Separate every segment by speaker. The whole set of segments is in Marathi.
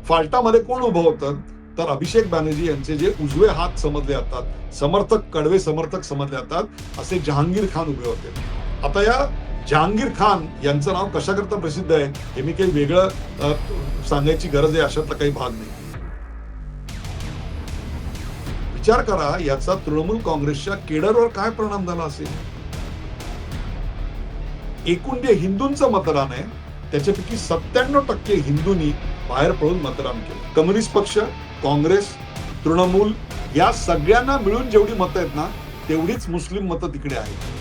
Speaker 1: फाल्टामध्ये कोण उभं होतं तर अभिषेक बॅनर्जी यांचे जे उजवे हात समजले जातात, समर्थक, कडवे समर्थक समजले जातात, असे जहांगीर खान उभे होते. आता या जहांगीर खान यांचं नाव कशाकरता प्रसिद्ध आहे हे मी काही वेगळं सांगायची गरज आहे अशातला काही भाग नाही. विचार करा याचा तृणमूल काँग्रेसच्या केडरवर काय परिणाम झाला असेल. एकूण जे हिंदूंचं मतदान आहे त्याच्यापैकी 97% हिंदूंनी बाहेर पडून मतदान केलं. कम्युनिस्ट पक्ष, काँग्रेस, तृणमूल या सगळ्यांना मिळून जेवढी मतं आहेत ना तेवढीच मुस्लिम मतं तिकडे आहेत.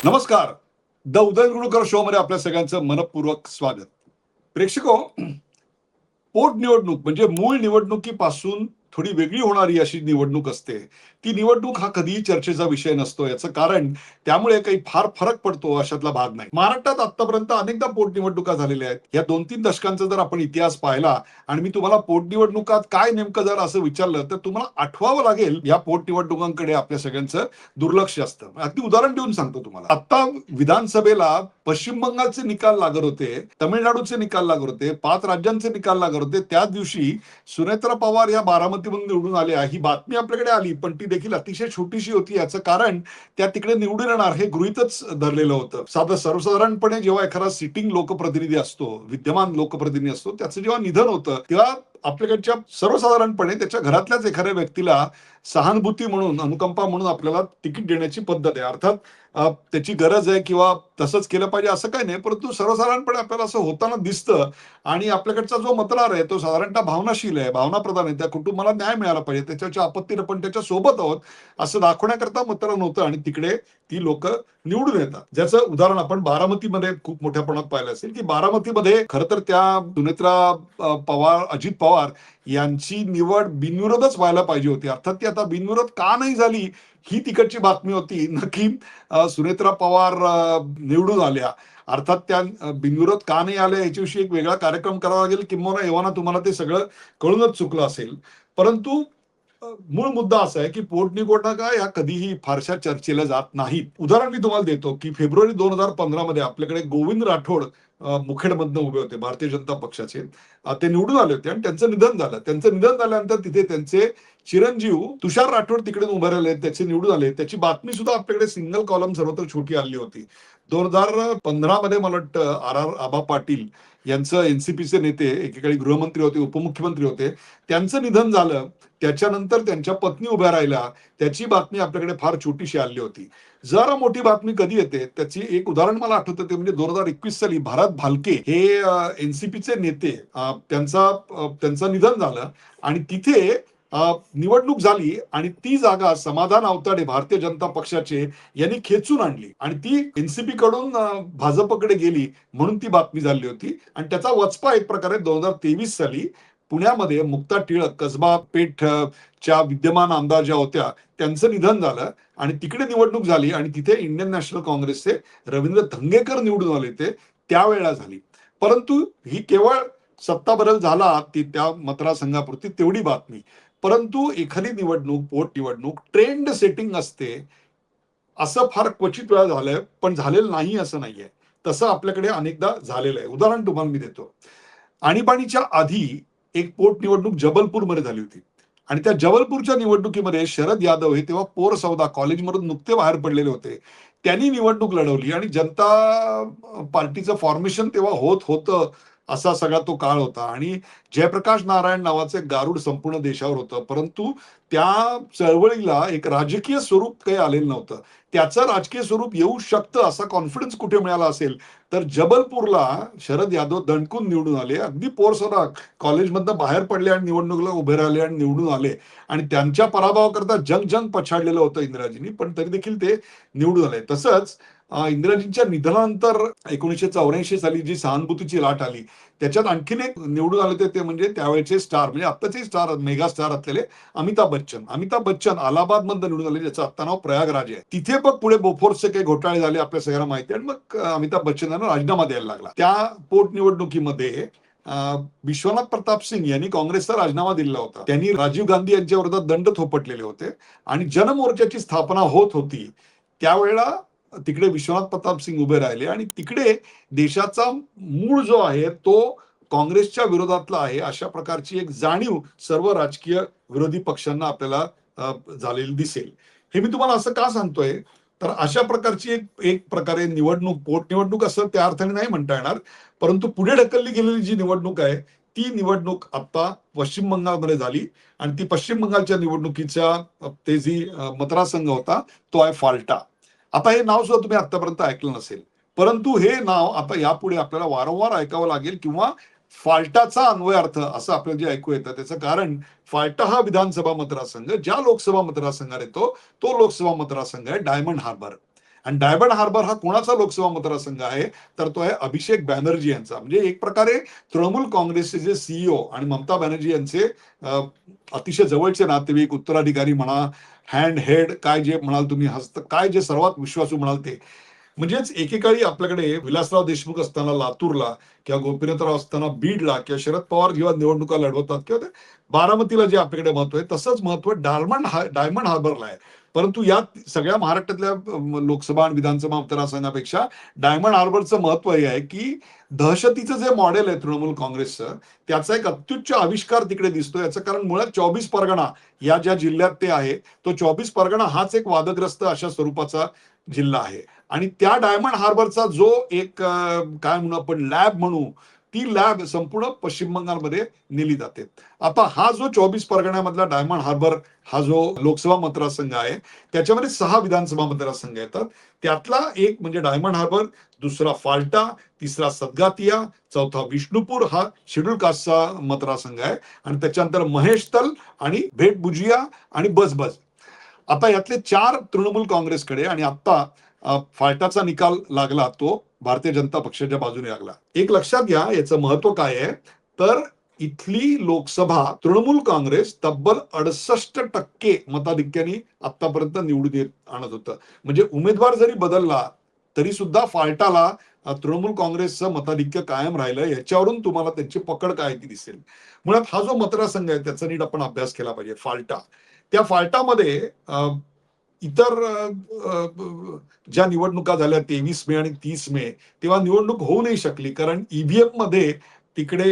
Speaker 1: नमस्कार, द उदय गुरुकर शो मध्ये आपल्या सगळ्यांचं मनपूर्वक स्वागत. प्रेक्षको, पोटनिवडणूक म्हणजे मूळ निवडणुकीपासून थोडी वेगळी होणारी अशी निवडणूक असते. ती निवडणूक हा कधीही चर्चेचा विषय नसतो. याचं कारण त्यामुळे काही फार फरक पडतो अशातला भाग नाही. महाराष्ट्रात आतापर्यंत अनेकदा पोटनिवडणुका झालेल्या आहेत. या 2-3 दशकांचा जर आपण इतिहास पाहिला आणि मी तुम्हाला पोटनिवडणुकात काय नेमकं जर असं विचारलं तर तुम्हाला आठवावं लागेल या पोटनिवडणुकांकडे आपल्या सगळ्यांचं दुर्लक्ष असतं. अगदी उदाहरण देऊन सांगतो तुम्हाला. आता विधानसभेला पश्चिम बंगालचे निकाल लागत होते, तामिळनाडूचे निकाल लागत होते, 5 राज्यांचे निकाल लागत होते. त्याच दिवशी सुनेत्रा पवार या बारामतीमधून निवडून आल्या ही बातमी आपल्याकडे आली, पण ती देखील अतिशय छोटीशी होती. याचं कारण त्या तिकडे निवडून येणार हे गृहीतच धरलेलं होतं. सर्वसाधारणपणे जेव्हा एखादा सिटिंग लोकप्रतिनिधी असतो, विद्यमान लोकप्रतिनिधी असतो, त्याचं जेव्हा निधन होतं तेव्हा आपल्याकडच्या सर्वसाधारणपणे त्याच्या घरातल्याच एखाद्या व्यक्तीला सहानुभूती म्हणून, अनुकंपा म्हणून आपल्याला तिकीट देण्याची पद्धत आहे. अर्थात त्याची गरज आहे किंवा तसंच केलं पाहिजे असं काही नाही, परंतु सर्वसाधारणपणे आपल्याला असं होताना दिसतं. आणि आपल्याकडचा जो मतदार आहे तो साधारणतः भावनाशील आहे, भावनाप्रधान आहे, त्या कुटुंबाला न्याय मिळाला पाहिजे, त्याच्या आपत्तीने पण त्याच्या सोबत आहोत असं दाखवण्याकरता मतदान होतं आणि तिकडे ती लोक निवडून येतात. ज्याचं उदाहरण आपण बारामतीमध्ये खूप मोठ्या प्रमाणात पाहिलं असेल की बारामतीमध्ये खरं तर त्या सुनेत्रा पवार, अजित पवार यांची निवड बिनविरोधच व्हायला पाहिजे होती. अर्थात ती आता बिनविरोध का नाही झाली ही तिकडची बातमी होती. नक्की सुनेत्रा पवार निवडून आल्या, अर्थात त्या बिनविरोध का नाही आल्या याच्याविषयी एक वेगळा कार्यक्रम करावा लागेल, किंवा एव्हाना तुम्हाला ते सगळं कळूनच चुकलं असेल. परंतु मूळ मुद्दा असा आहे की पोटनिवडणुका या कधीही फारशा चर्चेला जात नाहीत. उदाहरण मी तुम्हाला देतो की फेब्रुवारी 2015 मध्ये आपल्याकडे गोविंद राठोड मुखेडमधनं उभे होते, भारतीय जनता पक्षाचे. ते निवडून आले होते आणि त्यांचं निधन झालं. त्यांचं निधन झाल्यानंतर तिथे त्यांचे चिरंजीव तुषार राठोड तिकडे उभे राहिले, त्याचे निवडून आले. त्याची बातमी सुद्धा आपल्याकडे सिंगल कॉलम सर्वत्र छोटी आली होती. 2015 मध्ये मला वाटतं आर आबा पाटील यांचं, एनसीपीचे नेते, एकेकाळी गृहमंत्री होते, उपमुख्यमंत्री होते, त्यांचं निधन झालं. त्याच्यानंतर त्यांच्या पत्नी उभ्या राहिल्या, त्याची बातमी आपल्याकडे फार छोटीशी आली होती. जरा मोठी बातमी कधी येते त्याची एक उदाहरण मला आठवतं, ते म्हणजे 2021 साली भारत भालके हे एनसीपीचे नेते, त्यांचं निधन झालं आणि तिथे निवडणूक झाली आणि ती जागा समाधान आवताडे, भारतीय जनता पक्षाचे, यांनी खेचून आणली आणि ती एनसीपी कडून भाजपकडे गेली म्हणून ती बातमी झाली होती. आणि त्याचा वचपा एक प्रकारे 2023 साली पुण्यामध्ये मुक्ता टिळक, कसबा पेठच्या विद्यमान आमदार ज्या होत्या त्यांचं निधन झालं आणि तिकडे निवडणूक झाली आणि तिथे इंडियन नॅशनल काँग्रेसचे रवींद्र धंगेकर निवडून आले, ते त्यावेळेला झाली. परंतु ही केवळ सत्ता बदल झाला ती त्या मतदारसंघापुरती तेवढी बातमी. परंतु एखादी निवडणूक, पोटनिवडणूक ट्रेंड सेटिंग असते असं फार क्वचित वेळा झालंय, पण झालेलं नाही असं नाहीये. तसं आपल्याकडे अनेकदा झालेलं आहे. उदाहरण तुम्हाला मी देतो. आणीबाणीच्या आधी एक पोटनिवडणूक जबलपूरमध्ये झाली होती आणि त्या जबलपूरच्या निवडणुकीमध्ये शरद यादव हे तेव्हा पोर सौदा कॉलेजमधून नुकते बाहेर पडलेले होते. त्यांनी निवडणूक लढवली आणि जनता पार्टीचं फॉर्मेशन तेव्हा होत होतं, असा सगळा तो काळ होता आणि जयप्रकाश नारायण नावाचे गारुड संपूर्ण देशावर होतं. परंतु त्या चळवळीला एक राजकीय स्वरूप काही आलेलं नव्हतं. त्याचं राजकीय स्वरूप येऊ शकतं असा कॉन्फिडन्स कुठे मिळाला असेल तर जबलपूरला शरद यादव दणकून निवडून आले. अगदी पोरसोरा कॉलेजमधनं बाहेर पडले आणि निवडणुकीला उभे राहिले आणि निवडून आले आणि त्यांच्या पराभवाकरता जंग पछाडलेलं होतं इंदिराजींनी, पण तरी देखील ते निवडून आले. तसंच इंदिराजींच्या निधनानंतर 1984 साली जी सहानुभूतीची लाट आली त्याच्यात आणखीन एक निवडून आले ते म्हणजे त्यावेळेचे स्टार, म्हणजे आत्ताचे स्टार, मेगा स्टार असलेले अमिताभ बच्चन अलाहाबाद मधून निवडून आले, ज्याचं आता नाव प्रयागराज आहे. तिथे पण पुढे बोफोर्सचे काही घोटाळे झाले आपल्या सगळ्यांना माहिती आहे आणि मग अमिताभ बच्चन यांना राजीनामा द्यायला लागला. त्या पोटनिवडणुकीमध्ये विश्वनाथ प्रताप सिंग यांनी काँग्रेसचा राजीनामा दिला होता. त्यांनी राजीव गांधी यांच्या विरोधात दंड थोपटलेले होते आणि जनमोर्चाची स्थापना होत होती. त्यावेळेला तिकडे विश्वनाथ प्रताप सिंग उभे राहिले आणि तिकडे देशाचा मूळ जो आहे तो काँग्रेसच्या विरोधातला आहे, अशा प्रकारची एक जाणीव सर्व राजकीय विरोधी पक्षांना आपल्याला झालेली दिसेल. हे मी तुम्हाला असं का सांगतोय, तर अशा प्रकारची एक प्रकारे निवडणूक, पोटनिवडणूक असं त्या अर्थाने नाही म्हणता येणार, परंतु पुढे ढकलली गेलेली जी निवडणूक आहे ती निवडणूक आता पश्चिम बंगालमध्ये झाली आणि ती पश्चिम बंगालच्या निवडणुकीचा ते जी मतदारसंघ होता तो आहे फाल्टा. आता हे नाव सुद्धा तुम्ही आतापर्यंत ऐकलं नसेल, परंतु हे नाव आता यापुढे आपल्याला वारंवार ऐकावं लागेल किंवा फाल्टाचा अन्वय अर्थ असं आपल्याला जे ऐकू येतं त्याचं कारण, फाल्टा हा विधानसभा मतदारसंघ ज्या लोकसभा मतदारसंघात येतो तो लोकसभा मतदारसंघ आहे डायमंड हार्बर. आणि डायमंड हार्बर हा कोणाचा लोकसभा मतदारसंघ आहे, तर तो आहे अभिषेक बॅनर्जी यांचा. म्हणजे एक प्रकारे तृणमूल काँग्रेसचे जे सीईओ आणि ममता बॅनर्जी यांचे अतिशय जवळचे नातेवाईक, उत्तराधिकारी म्हणा, हँड हेड काय जे म्हणाल तुम्ही, हस्त काय जे सर्वात विश्वासू म्हणाल ते. म्हणजेच एकेकाळी आपल्याकडे विलासराव देशमुख असताना लातूरला किंवा गोपीनाथराव असताना बीडला किंवा शरद पवार जेव्हा निवडणुका लढवतात किंवा बारामतीला जे आपल्याकडे महत्व आहे तसंच महत्व डायमंड हार्बरला आहे. परंतु या सगळ्या महाराष्ट्रातल्या लोकसभा आणि विधानसभा मतदारसंघापेक्षा डायमंड हार्बरचं महत्व हे आहे की दहशतीचं जे मॉडेल आहे तृणमूल काँग्रेसचं त्याचा एक अत्युच्च आविष्कार तिकडे दिसतो. याचं कारण मुळात 24 परगणा या ज्या जिल्ह्यात ते आहे तो 24 परगणा हाच एक वादग्रस्त अशा स्वरूपाचा जिल्हा आहे. आणि त्या डायमंड हार्बरचा जो एक काय म्हणू आपण लॅब म्हणू, ती लॅब संपूर्ण पश्चिम बंगालमध्ये नेली जाते. आता हा जो 24 परगण्यामधला डायमंड हार्बर हा जो लोकसभा मतदारसंघ आहे त्याच्यामध्ये 6 विधानसभा मतदारसंघ येतात. त्यातला एक म्हणजे डायमंड हार्बर, दुसरा फाल्टा, तिसरा सदगातिया, चौथा विष्णुपूर हा शेड्यूल कास्टचा मतदारसंघ आहे आणि त्याच्यानंतर महेशतल आणि भेटबुजिया आणि बजबज. आता यातले 4 तृणमूल काँग्रेसकडे आणि आता फाल्टाचा निकाल लागला तो भारतीय जनता पक्षाच्या बाजूने लागला. एक लक्षात घ्या याचं महत्व काय आहे, तर इथली लोकसभा तृणमूल काँग्रेस तब्बल 68% मताधिक्याने आतापर्यंत निवडून येत आणत होतं. म्हणजे उमेदवार जरी बदलला तरी सुद्धा फाल्टाला तृणमूल काँग्रेसचं मताधिक्य कायम राहिलं. याच्यावरून तुम्हाला त्यांची पकड काय ती दिसेल. मुळात हा जो मतदारसंघ आहे त्याचा नीट आपण अभ्यास केला पाहिजे. फाल्टा, त्या फाल्टामध्ये इतर ज्या निवडणुका झाल्या 23 मे आणि 30 मे तेव्हा निवडणूक होऊ नाही शकली कारण ईव्हीएम मध्ये तिकडे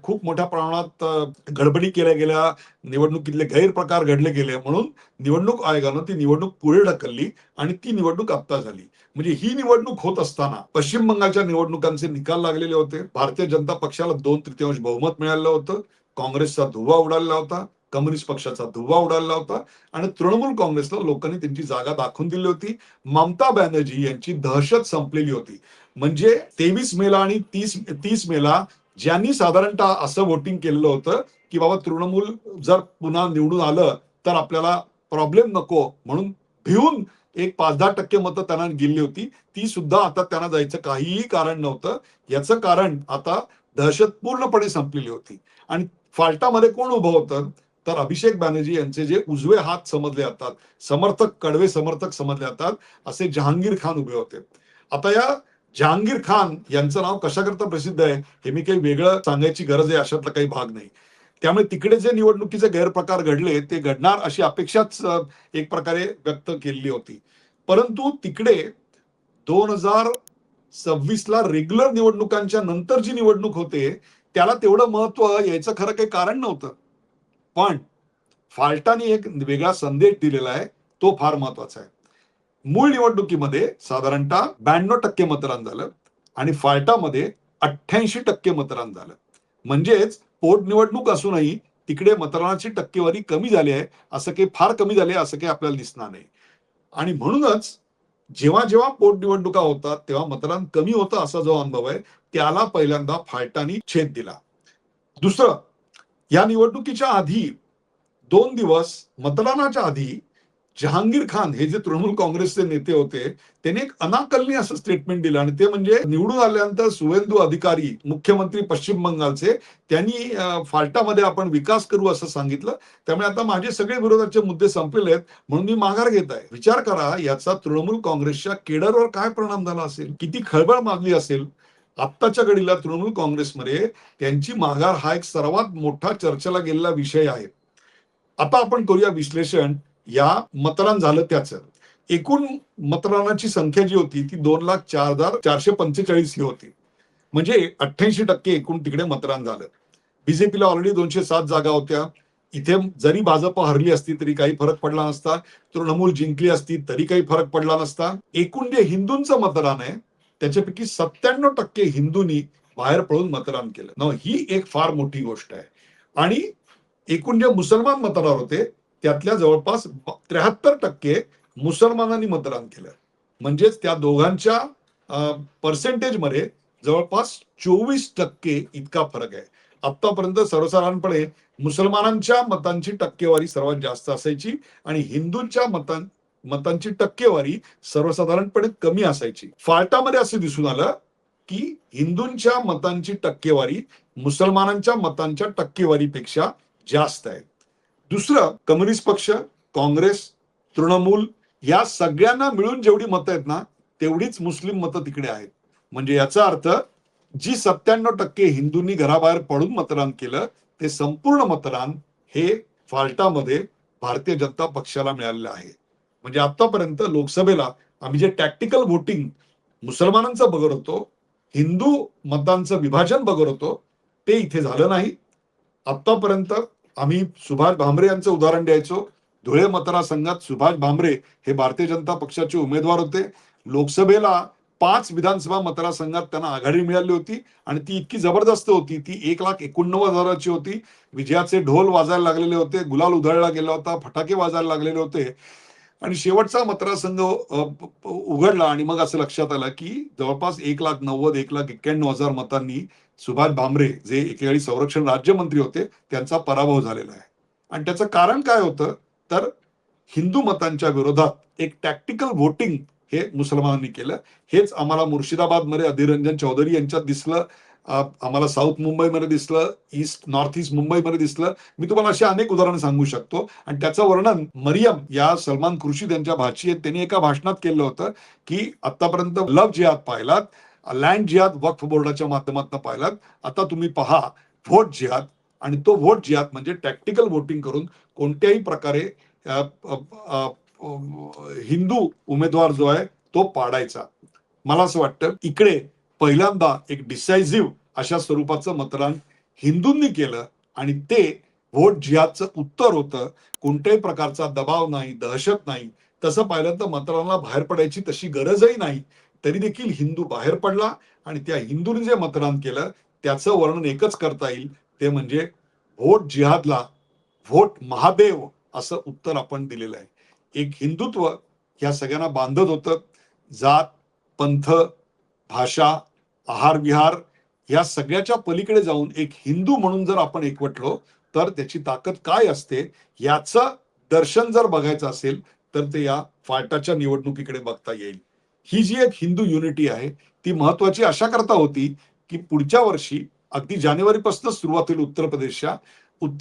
Speaker 1: खूप मोठ्या प्रमाणात गडबडी केल्या गेल्या, निवडणुकीतले गैरप्रकार घडले गेले, म्हणून निवडणूक आयोगानं ती निवडणूक पुढे ढकलली आणि ती निवडणूक आता झाली. म्हणजे ही निवडणूक होत असताना पश्चिम बंगालच्या निवडणुकांचे निकाल लागलेले होते. भारतीय जनता पक्षाला 2/3 बहुमत मिळालं होतं, काँग्रेसचा धुव्वा उडाला होता, कम्युनिस्ट पक्षाचा धुव्वा उडाला होता आणि तृणमूल काँग्रेसला लोकांनी त्यांची जागा दाखवून दिली होती. ममता बॅनर्जी यांची दहशत संपलेली होती. म्हणजे 23 मेला आणि 30 मेला ज्यांनी साधारणतः असं वोटिंग केलेलं होतं की बाबा तृणमूल जर पुन्हा निवडून आलं तर आपल्याला प्रॉब्लेम नको म्हणून भिवून एक 5-10% मतं त्यांना गेली होती, ती सुद्धा आता त्यांना जायचं काहीही कारण नव्हतं. याचं कारण आता दहशत पूर्णपणे संपलेली होती. आणि फाल्टामध्ये कोण उभं होतं, तर अभिषेक बॅनर्जी यांचे जे उजवे हात समजले जातात, समर्थक, कडवे समर्थक समजले जातात, असे जहांगीर खान उभे होते. आता या जहांगीर खान यांचं नाव कशाकरता प्रसिद्ध आहे हे मी काही वेगळं सांगायची गरज आहे अशातला काही भाग नाही. त्यामुळे तिकडे जे निवडणुकीचे गैरप्रकार घडले ते घडणार अशी अपेक्षाच एक प्रकारे व्यक्त केलेली होती. परंतु तिकडे 2026ला रेग्युलर निवडणुकांच्या नंतर जी निवडणूक होते त्याला तेवढं महत्व यायचं खरं काही कारण नव्हतं. पण फाल्टाने एक वेगळा संदेश दिलेला आहे, तो फार महत्वाचा आहे. मूळ निवडणुकीमध्ये साधारणतः 92% मतदान झालं आणि फाल्टामध्ये 88% मतदान झालं. म्हणजेच पोटनिवडणूक असूनही तिकडे मतदानाची टक्केवारी कमी झाली आहे, असं काही फार कमी झाली असं काही आपल्याला दिसणार नाही. आणि म्हणूनच जेव्हा जेव्हा पोटनिवडणुका होतात तेव्हा मतदान कमी होतं असा जो अनुभव आहे त्याला पहिल्यांदा फाल्टानी छेद दिला. दुसरं, या निवडणुकीच्या आधी 2 दिवस मतदानाच्या आधी जहांगीर खान हे जे तृणमूल काँग्रेसचे नेते होते त्यांनी एक अनाकलनीय असं स्टेटमेंट दिलं आणि ते म्हणजे निवडून आल्यानंतर शुवेंदू अधिकारी मुख्यमंत्री पश्चिम बंगालचे त्यांनी फाल्टामध्ये आपण विकास करू असं सांगितलं. त्यामुळे आता माझे सगळे विरोधाचे मुद्दे संपलेले आहेत म्हणून मी माघार घेत आहे. विचार करा याचा तृणमूल काँग्रेसच्या केडरवर काय परिणाम झाला असेल, किती खळबळ माजली असेल. आत्ताच्या घडीला तृणमूल काँग्रेसमध्ये त्यांची माघार हा एक सर्वात मोठा चर्चेला गेलेला विषय आहे. आता आपण करूया विश्लेषण या मतदान झालं त्याचं. एकूण मतदानाची संख्या जी होती ती 2,04,445 ही होती. म्हणजे 88% एकूण तिकडे मतदान झालं. बीजेपीला ऑलरेडी 207 जागा होत्या. इथे जरी भाजप हरली असती तरी काही फरक पडला नसता. तृणमूल जिंकली असती तरी काही फरक पडला नसता. एकूण जे हिंदूंचं मतदान आहे त्याच्यापैकी 97% हिंदूंनी बाहेर पडून मतदान केलं. ही एक फार मोठी गोष्ट आहे. आणि एकूण जे मुसलमान मतदार होते त्यातल्या जवळपास 73% मुसलमानांनी मतदान केलं. म्हणजेच त्या दोघांच्या पर्सेंटेजमध्ये जवळपास 24% इतका फरक आहे. आतापर्यंत सर्वसाधारणपणे मुसलमानांच्या मतांची टक्केवारी सर्वात जास्त असायची आणि हिंदूंच्या मतांची टक्केवारी सर्वसाधारणपणे कमी असायची. फाल्टामध्ये असं दिसून आलं की हिंदूंच्या मतांची टक्केवारी मुसलमानांच्या मतांच्या टक्केवारीपेक्षा जास्त आहे. दुसरं, कम्युनिस्ट पक्ष, काँग्रेस, तृणमूल या सगळ्यांना मिळून जेवढी मतं आहेत ना तेवढीच मुस्लिम मतं तिकडे आहेत. म्हणजे याचा अर्थ जी 97% हिंदूंनी घराबाहेर पडून मतदान केलं ते संपूर्ण मतदान हे फाल्टामध्ये भारतीय जनता पक्षाला मिळालेलं आहे. म्हणजे आतापर्यंत लोकसभेला आम्ही जे टॅक्टिकल व्होटिंग मुसलमानांचं बघत होतो, हिंदू मतांचं विभाजन बघत होतो, ते इथे झालं नाही. आतापर्यंत आम्ही सुभाष भामरे यांचं उदाहरण द्यायचो. धुळे मतदारसंघात सुभाष भामरे हे भारतीय जनता पक्षाचे उमेदवार होते. लोकसभेला 5 विधानसभा मतदारसंघात त्यांना आघाडी मिळाली होती आणि ती इतकी जबरदस्त होती. ती 1,89,000ची होती. विजयाचे ढोल वाजायला लागलेले होते, गुलाल उधळला गेला होता, फटाके वाजायला लागलेले होते. आणि शेवटचा मतदारसंघ उघडला आणि मग असं लक्षात आलं की जवळपास 1,90,000 1,91,000 मतांनी सुभाष भामरे जे एकेकाळी संरक्षण राज्यमंत्री होते त्यांचा पराभव झालेला आहे. आणि त्याचं कारण काय होतं तर हिंदू मतांच्या विरोधात एक टॅक्टिकल व्होटिंग हे मुसलमानांनी केलं. हेच आम्हाला मुर्शिदाबादमध्ये अधीर रंजन चौधरी यांच्यात दिसलं, आम्हाला साऊथ मुंबईमध्ये दिसलं, नॉर्थ ईस्ट मुंबईमध्ये दिसलं. मी तुम्हाला अशी अनेक उदाहरणं सांगू शकतो. आणि त्याचं वर्णन मरियम या सलमान खुर्शीद यांच्या भाची आहेत त्यांनी एका भाषणात केलं होतं की आतापर्यंत लव्ह जिहाद पाहिलात, लँड जिहाद वक्फ बोर्डाच्या माध्यमातून पाहिलात, आता तुम्ही पहा व्होट जिहाद. आणि तो व्होट जिहाद म्हणजे टॅक्टिकल व्होटिंग करून कोणत्याही प्रकारे हिंदू उमेदवार जो आहे तो पाडायचा. मला असं वाटतं इकडे पहिल्यांदा एक डिसायझिव्ह अशा स्वरूपाचं मतदान हिंदूंनी केलं आणि ते व्होट जिहादचं उत्तर होतं. कोणत्याही प्रकारचा दबाव नाही, दहशत नाही. तसं पाहिलं तर मतदानाला बाहेर पडायची तशी गरजही नाही. तरी देखील हिंदू बाहेर पडला आणि त्या हिंदूंनी जे मतदान केलं त्याचं वर्णन एकच करता येईल, ते म्हणजे व्होट जिहादला व्होट महादेव असं उत्तर आपण दिलेलं आहे. एक हिंदुत्व या सगळ्यांना बांधत होतं. जात, पंथ, भाषा, आहार विहार या सगळ्याच्या पलीकडे जाऊन एक हिंदू म्हणून जर आपण एकवटलो तर त्याची ताकद काय असते याचं दर्शन जर बघायचं असेल तर ते या फाल्टाच्या निवडणुकीकडे बघता येईल. ही जी एक हिंदू युनिटी आहे ती महत्वाची अशा करता होती की पुढच्या वर्षी अगदी जानेवारीपासून सुरुवात होईल उत्तर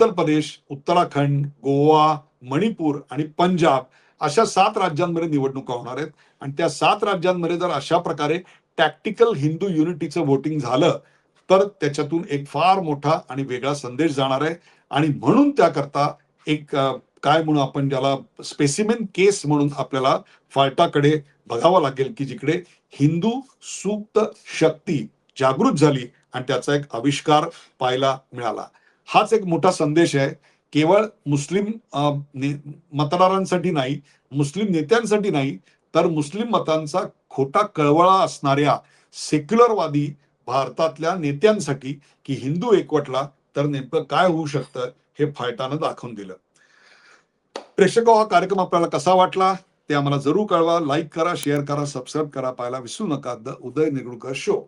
Speaker 1: प्रदेश, उत्तराखंड, गोवा, मणिपूर आणि पंजाब अशा 7 राज्यांमध्ये निवडणुका होणार आहेत. आणि त्या 7 राज्यांमध्ये जर अशा प्रकारे टॅक्टिकल हिंदू युनिटीचं वोटिंग झालं तर त्याच्यातून एक फार मोठा आणि वेगळा संदेश जाणार आहे. आणि म्हणून त्याकरता एक काय म्हणू आपण ज्याला स्पेसिमेन केस म्हणून आपल्याला फाल्टाकडे बघावं लागेल की जिकडे हिंदू सुप्त शक्ती जागृत झाली आणि त्याचा एक आविष्कार पाहायला मिळाला. हाच एक मोठा संदेश आहे. केवळ मुस्लिम मतदारांसाठी नाही, मुस्लिम नेत्यांसाठी नाही, तर मुस्लिम मतांचा खोटा कळवळा असणाऱ्या सेक्युलरवादी भारतातल्या नेत्यांसाठी की हिंदू एकवटला तर नेमकं काय होऊ शकतं हे फाल्टानं दाखवून दिलं. प्रेक्षको, हा कार्यक्रम आपल्याला कसा वाटला ते आम्हाला जरूर कळवा. लाईक करा, शेअर करा, सबस्क्राईब करा. पाहायला विसरू नका द उदय निगुळकर शो.